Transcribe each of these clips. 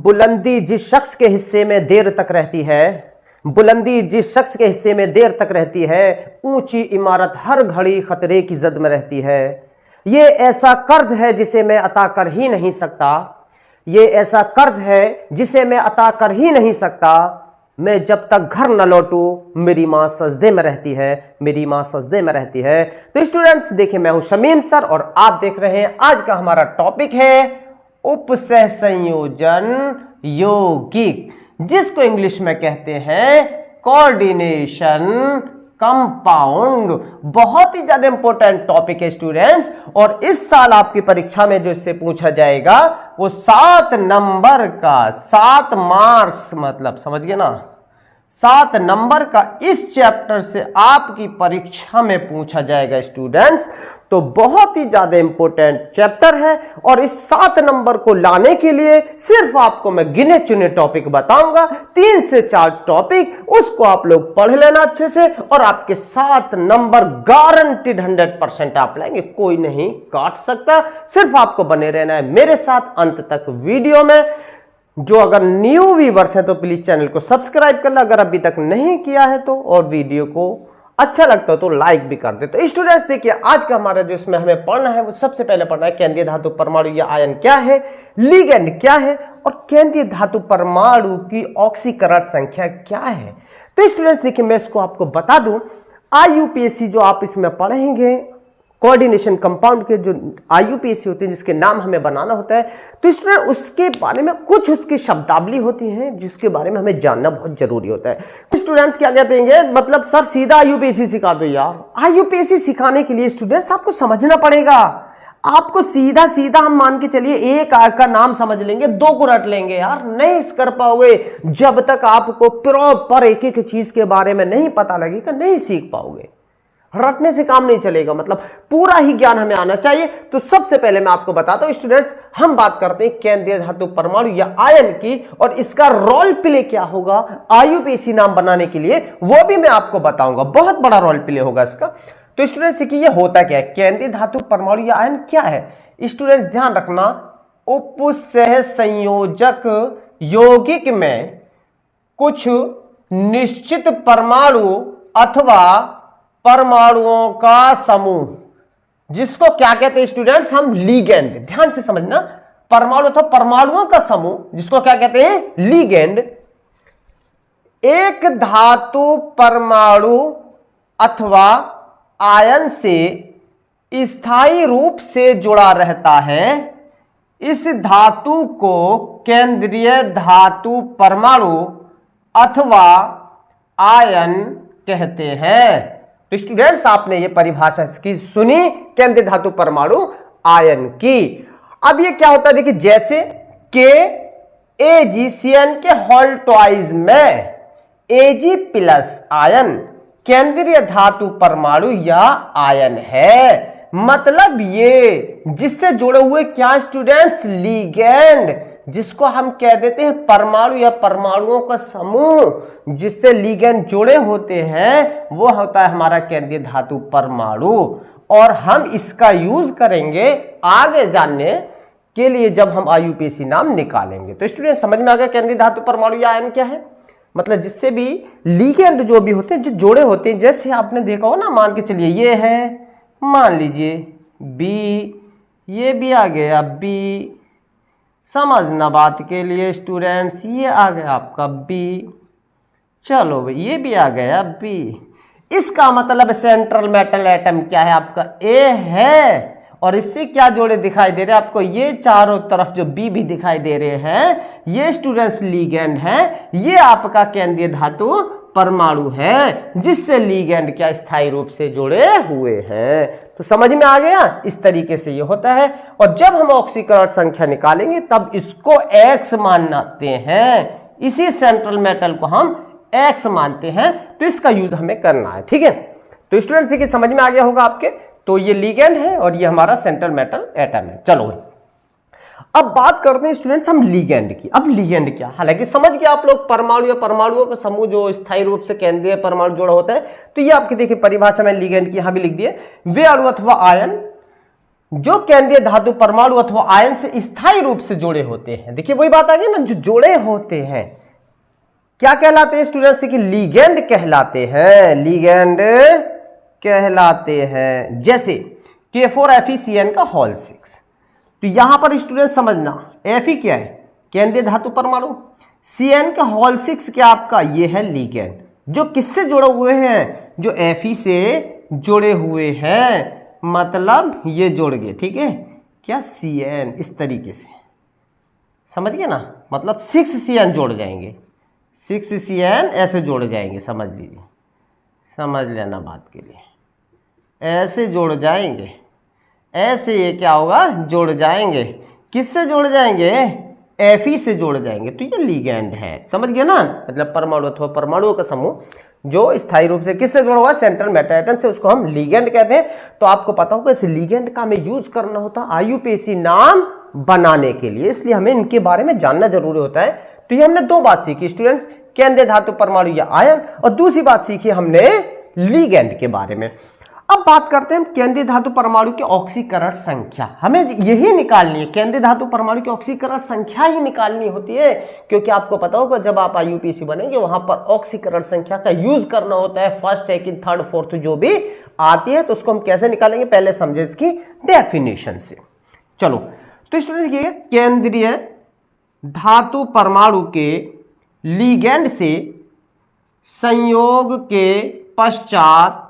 बुलंदी जिस शख्स के हिस्से में देर तक रहती है, बुलंदी जिस शख्स के हिस्से में देर तक रहती है, ऊंची इमारत हर घड़ी खतरे की जद में रहती है। ये ऐसा कर्ज है जिसे मैं अता कर ही नहीं सकता, ये ऐसा कर्ज है जिसे मैं अता कर ही नहीं सकता। मैं जब तक घर न लौटूं मेरी मां सजदे में रहती है, मेरी मां सजदे में रहती है। तो स्टूडेंट्स देखिए, मैं हूं शमीम सर और आप देख रहे हैं आज का हमारा टॉपिक है उपसह संयोजन यौगिक, जिसको इंग्लिश में कहते हैं कोऑर्डिनेशन कंपाउंड। बहुत ही ज्यादा इंपॉर्टेंट टॉपिक है स्टूडेंट्स, और इस साल आपकी परीक्षा में जो इससे पूछा जाएगा वो 7 नंबर का 7 मार्क्स, मतलब समझ गए ना, 7 नंबर का इस चैप्टर से आपकी परीक्षा में पूछा जाएगा स्टूडेंट्स। तो बहुत ही ज्यादा इंपॉर्टेंट चैप्टर है, और इस 7 नंबर को लाने के लिए सिर्फ आपको मैं गिने चुने टॉपिक बताऊंगा, 3 से 4 टॉपिक, उसको आप लोग पढ़ लेना अच्छे से, और आपके 7 नंबर गारंटीड 100% आप लाएंगे, कोई नहीं काट सकता। सिर्फ आपको बने रहना है मेरे साथ अंत तक वीडियो में। जो अगर न्यू व्यूअर्स है तो प्लीज चैनल को सब्सक्राइब कर लो अगर अभी तक नहीं किया है तो, और वीडियो को अच्छा लगता हो तो लाइक भी कर दे। तो स्टूडेंट्स देखिए, आज का हमारा जो इसमें हमें पढ़ना है वो सबसे पहले पढ़ना है केंद्रीय धातु परमाणु या आयन क्या है, लिगेंड क्या है, और केंद्रीय धातु परमाणु की ऑक्सीकरण संख्या क्या है। तो स्टूडेंट्स देखिए, मैं इसको आपको बता दूं, IUPAC जो आप इसमें पढ़ेंगे, कोऑर्डिनेशन कंपाउंड के जो IUPAC होते हैं जिसके नाम हमें बनाना होता है, तो स्टूडेंट उसके बारे में कुछ उसकी शब्दावली होती है जिसके बारे में हमें जानना बहुत जरूरी होता है। स्टूडेंट्स क्या कहते हैं, मतलब सर सीधा IUPAC सिखा दो यार। IUPAC सिखाने के लिए स्टूडेंट्स आपको समझना पड़ेगा। आपको सीधा सीधा हम मान के चलिए एक आग का नाम समझ लेंगे, 2 को रट लेंगे यार, नहीं कर पाओगे। जब तक आपको प्रॉपर एक एक चीज के बारे में नहीं पता लगेगा नहीं सीख पाओगे। रटने से काम नहीं चलेगा, मतलब पूरा ही ज्ञान हमें आना चाहिए। तो सबसे पहले मैं आपको बताता हूं स्टूडेंट्स, हम बात करते हैं केंद्रीय धातु परमाणु या आयन की, और इसका रोल प्ले क्या होगा IUPAC नाम बनाने के लिए वो भी मैं आपको बताऊंगा। बहुत बड़ा रोल प्ले होगा इसका। तो स्टूडेंट्स देखिए, ये होता क्या है, केंद्रीय धातु परमाणु या आयन क्या है। स्टूडेंट्स ध्यान रखना, उपसह संयोजक यौगिक में कुछ निश्चित परमाणु अथवा परमाणुओं का समूह, जिसको क्या कहते हैं स्टूडेंट्स, हम लिगेंड, ध्यान से समझना, परमाणु अथवा परमाणुओं का समूह जिसको क्या कहते हैं, लिगेंड, एक धातु परमाणु अथवा आयन से स्थायी रूप से जुड़ा रहता है। इस धातु को केंद्रीय धातु परमाणु अथवा आयन कहते हैं। तो स्टूडेंट्स आपने ये परिभाषा इसकी सुनी, केंद्रीय धातु परमाणु आयन की। अब ये क्या होता है देखिए, जैसे KAgCN के होल ट्वाइस में Ag+ आयन केंद्रीय धातु परमाणु या आयन है। मतलब ये जिससे जुड़े हुए क्या स्टूडेंट्स, लिगेंड, जिसको हम कह देते हैं परमाणु या परमाणुओं का समूह, जिससे लिगेंड जुड़े होते हैं, वो होता है हमारा केंद्रीय धातु परमाणु। और हम इसका यूज करेंगे आगे जानने के लिए जब हम IUPAC नाम निकालेंगे। तो स्टूडेंट समझ में आ गया केंद्रीय धातु परमाणु या आयन क्या है, मतलब जिससे भी लिगेंड जो भी होते हैं, जो जोड़े होते हैं, जैसे आपने देखा हो ना, मान के चलिए ये है, मान लीजिए B, ये भी आ गया B, समझना बात के लिए स्टूडेंट्स, ये आ गया आपका B, चलो भाई ये भी आ गया B। इसका मतलब सेंट्रल मेटल एटम क्या है आपका, A है, और इससे क्या जोड़े दिखाई दे रहे हैं आपको, ये चारों तरफ जो B भी दिखाई दे रहे हैं, ये स्टूडेंट्स लिगेंड है। ये आपका केंद्रीय धातु परमाणु है जिससे लिगेंड क्या स्थायी रूप से जुड़े हुए हैं। तो समझ में आ गया, इस तरीके से ये होता है। और जब हम ऑक्सीकरण संख्या निकालेंगे तब इसको X मानते हैं, इसी सेंट्रल मेटल को हम X मानते हैं। तो इसका यूज हमें करना है, ठीक है। तो स्टूडेंट्स देखिए समझ में आ गया होगा आपके, तो ये लिगेंड है और ये हमारा सेंट्रल मेटल एटम है। चलो अब बात करते हैं स्टूडेंट्स हम लिगेंड की। अब लिगेंड क्या, हालांकि समझ गए आप लोग, परमाणु या परमाणुओं का समूह जो स्थायी रूप से केंद्रीय परमाणु जोड़ा होता है। तो ये आपकी देखिए परिभाषा में लिगेंड की यहां भी लिख दिए, वे अणु अथवा आयन जो केंद्रीय धातु परमाणु अथवा आयन से स्थायी रूप से जुड़े होते हैं। देखिए वही बात आ गई ना, जो जुड़े होते हैं क्या कहलाते हैं स्टूडेंट्स की? लिगेंड कहलाते हैं, लिगेंड कहलाते हैं। जैसे K4FeCN का होल 6, तो यहां पर स्टूडेंट समझना Fe क्या है? केंद्रीय धातु परमाणु। Cn का होल 6 क्या आपका? ये है लिगेंड, जो किससे जुड़े हुए हैं? जो Fe से जुड़े हुए हैं, मतलब ये जुड़ गए, ठीक है क्या? Cn इस तरीके से समझ गए ना, मतलब 6Cn जोड़ जाएंगे, 6Cn ऐसे जोड़ जाएंगे, समझ लीजिए, समझ लेना बात के लिए, ऐसे जोड़ जाएंगे, ऐसे ये क्या होगा? जोड़ जाएंगे। किससे जोड़ जाएंगे? Fe से जोड़ जाएंगे, तो ये लिगेंड है, समझ गए ना, मतलब परमाणु अथवा परमाणुओं का समूह जो स्थायी रूप से किससे जुड़ा हुआ है? सेंट्रल मेटल एटम से, उसको हम लिगेंड कहते हैं। तो आपको पता होगा इस लिगेंड का हमें यूज करना होता है IUPAC नाम बनाने के लिए, इसलिए हमें इनके बारे में जानना जरूरी होता है। तो ये हमने दो बात सीखी स्टूडेंट्स, केंद्रीय धातु परमाणु या आयन, और दूसरी बात सीखी हमने लिगेंड के बारे में। अब बात करते हैं हम केंद्रीय धातु परमाणु की ऑक्सीकरण संख्या। हमें यही निकालनी है, केंद्रीय धातु परमाणु की ऑक्सीकरण संख्या ही निकालनी होती है, क्योंकि आपको पता होगा जब आप IUPAC बनेंगे वहां पर ऑक्सीकरण संख्या का यूज करना होता है, फर्स्ट, सेकंड, थर्ड, फोर्थ जो भी आती है। तो उसको हम कैसे निकालेंगे, पहले समझे इसकी डेफिनेशन से। चलो तो स्टूडेंट देखिए, केंद्रीय धातु परमाणु के लिगेंड से संयोग के पश्चात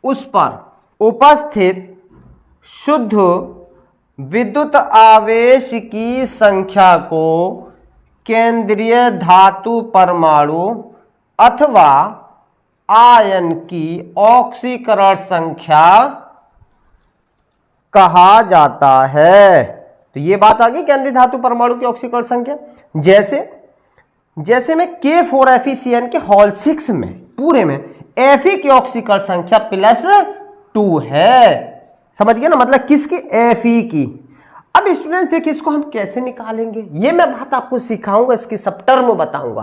उस पर उपस्थित शुद्ध विद्युत आवेश की संख्या को केंद्रीय धातु परमाणु अथवा आयन की ऑक्सीकरण संख्या कहा जाता है। तो ये बात आ गई केंद्रीय धातु परमाणु की ऑक्सीकरण संख्या। जैसे में K4FeCN के होल 6 में पूरे में Fe की ऑक्सीकरण संख्या +2 है, समझ गए ना, मतलब किसकी? Fe की। अब स्टूडेंट्स देखिए इसको हम कैसे निकालेंगे, ये मैं बात आपको सिखाऊंगा, इसकी सब टर्म बताऊंगा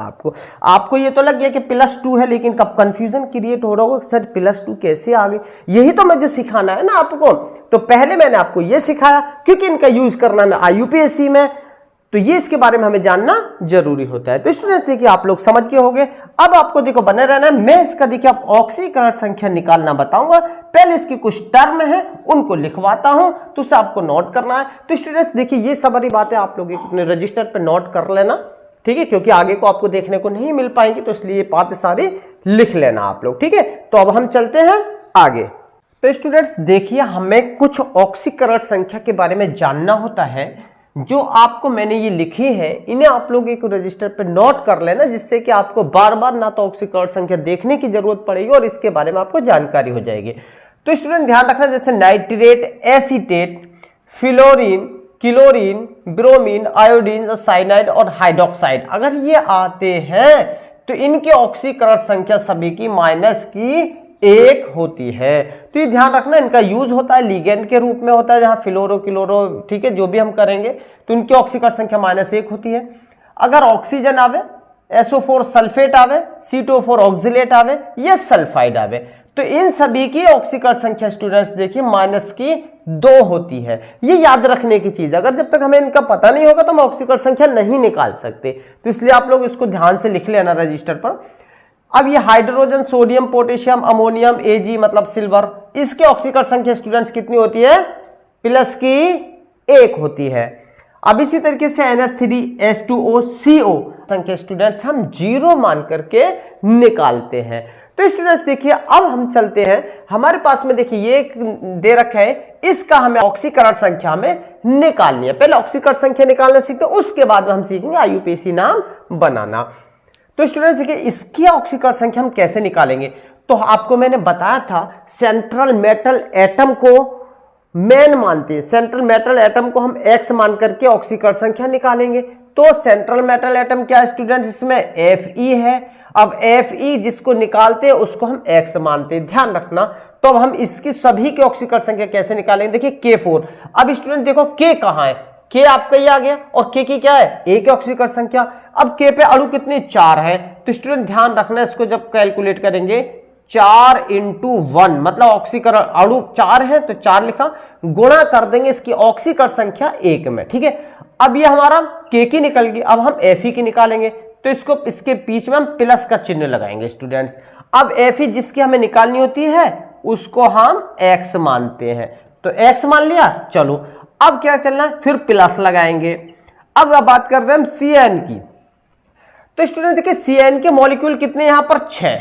आपको ये तो लग गया कि +2 है, लेकिन कब कंफ्यूजन क्रिएट हो रहा होगा सर +2 कैसे आ गई, यही तो मुझे सिखाना है ना आपको। तो पहले मैंने आपको ये सिखाया क्योंकि इनका यूज करना है IUPAC में, तो ये इसके बारे में हमें जानना जरूरी होता है। तो स्टूडेंट्स देखिए आप लोग समझ गए होंगे। अब आपको देखो बने रहना है, मैं इसका देखिए आप ऑक्सीकरण संख्या निकालना बताऊंगा। पहले इसकी कुछ टर्म है उनको लिखवाता हूं, तो उसे आपको नोट करना है। तो स्टूडेंट्स देखिए ये सारी बातें आप लोग अपने रजिस्टर पे नोट कर लेना, ठीक है, क्योंकि आगे को आपको देखने को नहीं मिल पाएंगी, तो इसलिए ये बातें सारी लिख लेना आप लोग, ठीक है। तो अब हम चलते हैं आगे। तो स्टूडेंट्स देखिए हमें कुछ ऑक्सीकरण संख्या के बारे में जानना होता है, जो आपको मैंने ये लिखी है इन्हें आप लोग एक रजिस्टर पे नोट कर लेना, जिससे कि आपको बार बार ना तो ऑक्सीकरण संख्या देखने की जरूरत पड़ेगी और इसके बारे में आपको जानकारी हो जाएगी। तो स्टूडेंट ध्यान रखना, जैसे nitrate, acetate, fluorine, chlorine, bromine, iodine, cyanide और हाइड्रोक्साइड, अगर ये आते हैं तो इनकी ऑक्सीकरण संख्या सभी की -1 होती है। तो ये ध्यान रखना, इनका यूज होता है लिगेंड के रूप में होता है, जहां फ्लोरो क्लोरो, ठीक है, जो भी हम करेंगे तो इनकी ऑक्सीकरण संख्या -1 होती है। अगर ऑक्सीजन आवे, SO4 सल्फेट आवे, CO4 ऑक्सिलेट आवे, या सल्फाइड आवे, तो इन सभी की ऑक्सीकरण संख्या स्टूडेंट्स देखिए -2 होती है। ये याद रखने की चीज, अगर जब तक हमें इनका पता नहीं होगा तो हम ऑक्सीकरण संख्या नहीं निकाल सकते, तो इसलिए आप लोग इसको ध्यान से लिख लेना रजिस्टर पर। अब ये hydrogen, sodium, potassium, ammonium, Ag मतलब सिल्वर, इसकी ऑक्सीकरण संख्या स्टूडेंट्स कितनी होती है? +1 होती है। अब इसी तरीके से NH3H2O संख्या स्टूडेंट्स हम 0 मान करके निकालते हैं। तो स्टूडेंट्स देखिए अब हम चलते हैं, हमारे पास में देखिए ये एक दे रखा है, इसका हमें ऑक्सीकरण संख्या हमें निकालनी है। पहले ऑक्सीकरण संख्या निकालना सीखते हैं, उसके बाद में हम सीखेंगे IUPAC नाम बनाना। तो स्टूडेंट्स देखिए इसकी ऑक्सीकरण संख्या हम कैसे निकालेंगे, तो आपको मैंने बताया था सेंट्रल मेटल एटम को मेन मानते हैं, सेंट्रल मेटल एटम को हम X मान करके ऑक्सीकरण संख्या निकालेंगे। तो सेंट्रल मेटल एटम क्या है स्टूडेंट्स? इसमें Fe है। अब Fe जिसको निकालते हैं उसको हम X मानते हैं, ध्यान रखना। तो अब हम इसकी सभी की ऑक्सीकरण संख्या कैसे निकालेंगे? देखिए K4। अब स्टूडेंट देखो K कहां है? K आपका ये आ गया, और K की क्या है? A की ऑक्सीकरण संख्या। अब K पे अणु कितने? 4 है। तो स्टूडेंट ध्यान रखना, इसको जब कैलकुलेट करेंगे 4 इंटू 1, मतलब ऑक्सीकरण अणु 4 है तो 4 लिखा, गुणा कर देंगे इसकी ऑक्सीकरण संख्या 1 में। ठीक है, अब ये हमारा के की निकल गई, अब हम एफ की निकालेंगे तो इसको इसके बीच में हम प्लस का चिन्ह लगाएंगे स्टूडेंट्स। अब एफ जिसकी हमें निकालनी होती है उसको हम x मानते हैं, तो x मान लिया। चलो अब क्या चलना है, फिर प्लस लगाएंगे। अब बात करते हैं हम CN की, तो स्टूडेंट देखिए CN के मॉलिक्यूल कितने यहां पर 6,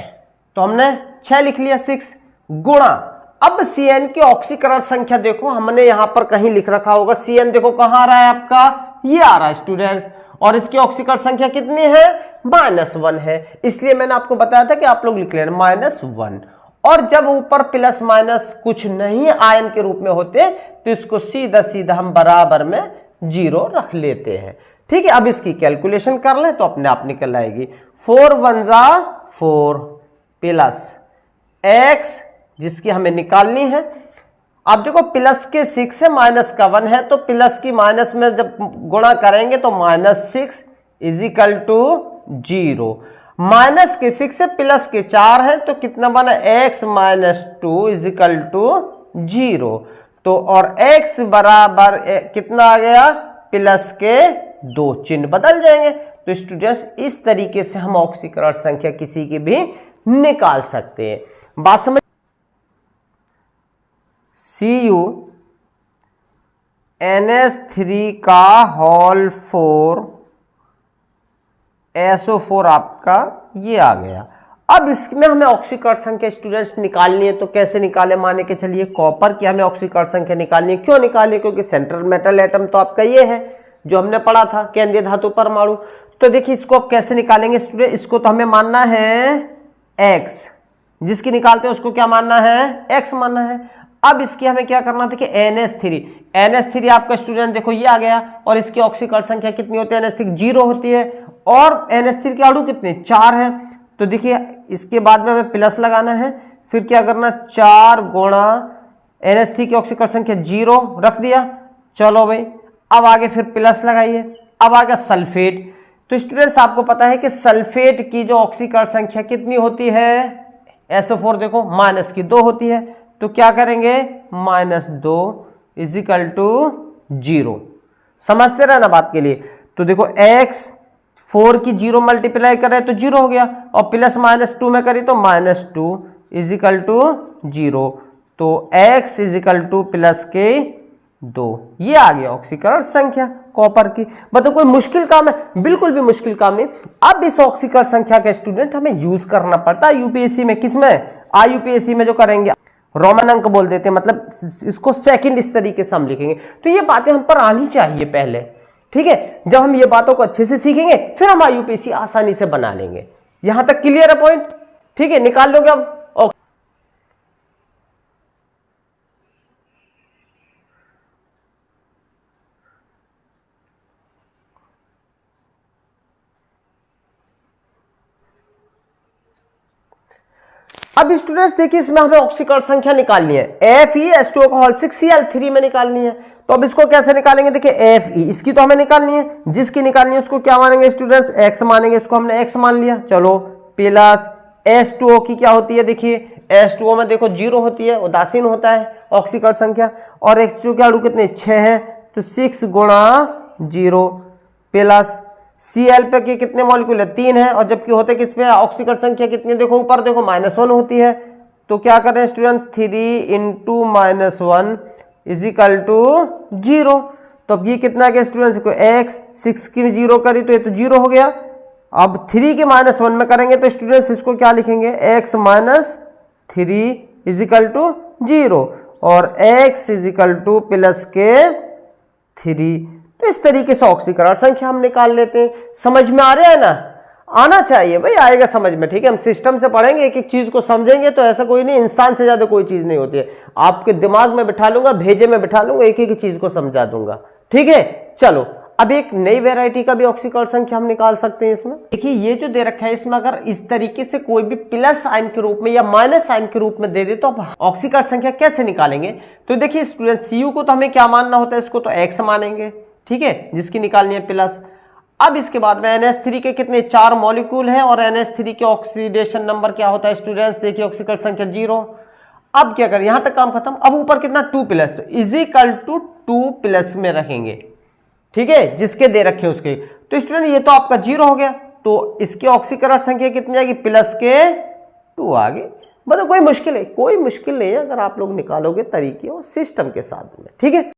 तो हमने 6 लिख लिया, 6 गुणा। अब CN की ऑक्सीकरण संख्या देखो हमने यहां पर कहीं लिख रखा होगा, CN देखो कहां आ रहा है आपका, ये आ रहा है स्टूडेंट्स, और इसकी ऑक्सीकरण संख्या कितनी है, -1 है, इसलिए मैंने आपको बताया था कि आप लोग लिख लेना -1। और जब ऊपर प्लस माइनस कुछ नहीं आयन के रूप में होते तो इसको सीधा सीधा हम बराबर में 0 रख लेते हैं। ठीक है, अब इसकी कैलकुलेशन कर ले तो अपने आप निकल आएगी। 4 1 जा 4 प्लस x जिसकी हमें निकालनी है। अब देखो प्लस के 6 है, माइनस का 1 है, तो प्लस की माइनस में जब गुणा करेंगे तो -6 इजिकल टू 0। माइनस के 6 से प्लस के 4 है तो कितना बना, x - 2 इजिकल टू 0। तो और x बराबर कितना आ गया, प्लस के 2, चिन्ह बदल जाएंगे। तो स्टूडेंट्स इस तरीके से हम ऑक्सीकरण संख्या किसी की भी निकाल सकते हैं। बात समझ। CuNH3 का होल 4 SO4 आपका ये आ गया। अब इसमें हमें ऑक्सीकरण संख्या स्टूडेंट्स निकालनी है, तो कैसे निकाले, माने के चलिए कॉपर की हमें ऑक्सीकरण संख्या निकालनी है। क्यों निकालनी है, क्योंकि सेंट्रल मेटल एटम तो आपका ये है जो हमने पढ़ा था, केंद्रीय धातु परमाणु। तो देखिए इसको आप कैसे निकालेंगे स्टूडेंट, इसको तो हमें मानना है x, जिसकी निकालते हैं उसको क्या मानना है, x मानना है। अब इसकी हमें क्या करना था कि NH3 आपका स्टूडेंट देखो ये आ गया, और इसकी ऑक्सीकरण संख्या कितनी होती है, NH3 0 होती है, और NH3 के अणु कितने 4 है। तो देखिए इसके बाद में हमें प्लस लगाना है, फिर क्या करना, 4 गुणा NH3 की ऑक्सीकरण संख्या 0 रख दिया। चलो भाई अब आगे फिर प्लस लगाइए। अब आ गया सल्फेट। तो स्टूडेंट्स आपको पता है कि सल्फेट की जो ऑक्सीकरण संख्या कितनी होती है, SO4 देखो -2 होती है, तो क्या करेंगे, -2 इजिकल टू 0। समझते रहे ना बात के लिए। तो देखो x 4 की 0 मल्टीप्लाई करे तो 0 हो गया, और प्लस -2 में करी तो -2 इजिकल टू 0। तो x इजिकल टू प्लस के 2, ये आ गया ऑक्सीकरण संख्या कॉपर की। मतलब कोई मुश्किल काम है, बिल्कुल भी मुश्किल काम नहीं। अब इस ऑक्सीकरण संख्या का स्टूडेंट हमें यूज करना पड़ता है यूपीएससी में, किसमें, IUPAC में जो करेंगे रोमन अंक बोल देते हैं, मतलब इसको सेकंड इस तरीके से हम लिखेंगे। तो ये बातें हम पर आनी चाहिए पहले। ठीक है, जब हम ये बातों को अच्छे से सीखेंगे फिर हम IUPAC आसानी से बना लेंगे। यहां तक क्लियर है पॉइंट, ठीक है, निकाल लोगे अब। अब स्टूडेंट्स देखिए इसमें हमें ऑक्सीकरण संख्या निकालनी है, FeS2 का होल 6Cl3 में निकालनी है। तो अब इसको कैसे निकालेंगे, देखिए Fe इसकी तो हमें निकालनी है, जिसकी निकालनी है उसको क्या मानेंगे स्टूडेंट्स, x मानेंगे। इसको हमने x मान लिया। चलो प्लस H2O की क्या होती है, देखिए H2O में देखो 0 होती है, उदासीन होता है ऑक्सीकरण संख्या, और H2O के अणु कितने 6 है, तो 6 गुणा 0 प्लस Cl पे के कितने मॉलिक्यूल है, 3 है, और जबकि होते किस पे, ऑक्सीकरण संख्या कितनी, देखो ऊपर देखो -1 होती है। तो क्या करें स्टूडेंट, 3 इंटू -1 इजिकल टू 0। तो अब ये कितना गया स्टूडेंट, को x 6 की 0 करी तो ये तो 0 हो गया। अब 3 के -1 में करेंगे तो स्टूडेंट्स इसको क्या लिखेंगे, x - 3 इजिकल टू 0, और x इजिकल टू प्लस के 3। तो इस तरीके से ऑक्सीकरण संख्या हम निकाल लेते हैं। समझ में आ रहा है ना, आना चाहिए भाई, आएगा समझ में। ठीक है, हम सिस्टम से पढ़ेंगे, एक एक चीज को समझेंगे, तो ऐसा कोई नहीं, इंसान से ज्यादा कोई चीज नहीं होती है। आपके दिमाग में बिठा लूंगा, भेजे में बिठा लूंगा, एक एक चीज को समझा दूंगा। ठीक है, चलो अब एक नई वेराइटी का भी ऑक्सीकरण संख्या हम निकाल सकते हैं इसमें। देखिए ये जो दे रखा है इसमें अगर इस तरीके से कोई भी प्लस साइन के रूप में या माइनस साइन के रूप में दे दे तो अब ऑक्सीकरण संख्या कैसे निकालेंगे। तो देखिए स्टूडेंट Cu को तो हमें क्या मानना होता है, इसको तो x मानेंगे, ठीक है, जिसकी निकालनी है प्लस। अब इसके बाद में NH3 के कितने 4 मॉलिक्यूल हैं और NH3 के ऑक्सीडेशन नंबर क्या होता है स्टूडेंट्स, देखिए ऑक्सीकरण संख्या 0। अब क्या करें, यहां तक काम खत्म। अब ऊपर कितना 2+, तो इजिकल टू 2+ में रखेंगे, ठीक है, जिसके दे रखे उसके। तो स्टूडेंट ये तो आपका 0 हो गया, तो इसके ऑक्सीकरण संख्या कितनी आएगी, प्लस के 2 आ गई। मतलब कोई मुश्किल नहीं है अगर आप लोग निकालोगे तरीके और सिस्टम के साथ में, ठीक है।